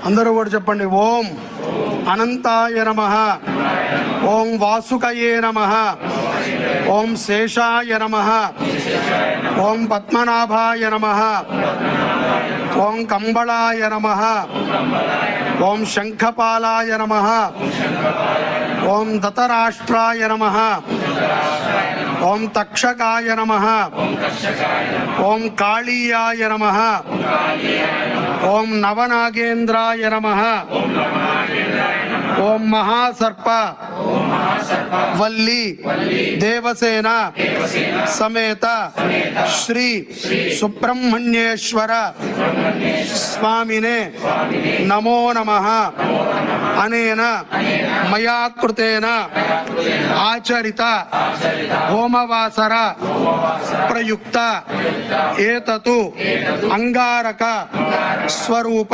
అందరూ కూడా చెప్పండి. ఓం అనంతాయ నమః, ఓం వాసుకయే నమః, ఓం శేషాయ నమః, ఓం పద్మనాభాయ నమః, ఓం కంబళాయ నమః, ఓం శంఖపాలాయ నమః, ఓం దతరాష్ట్రాయ నమః, ఓం తక్షకాయ నమః, ఓం కాళీయాయ నమః, ఓం నవనాగేంద్రాయ నమః, ఓం మహాసర్ప వల్లి దేవసేన సమేత శ్రీ సుబ్రహ్మణ్యేశ్వర స్వామినే నమో నమః. అనేన మయా కృతేన ఆచరిత హోమవాసర ప్రయుక్త ఏతతు అంగారక స్వరూప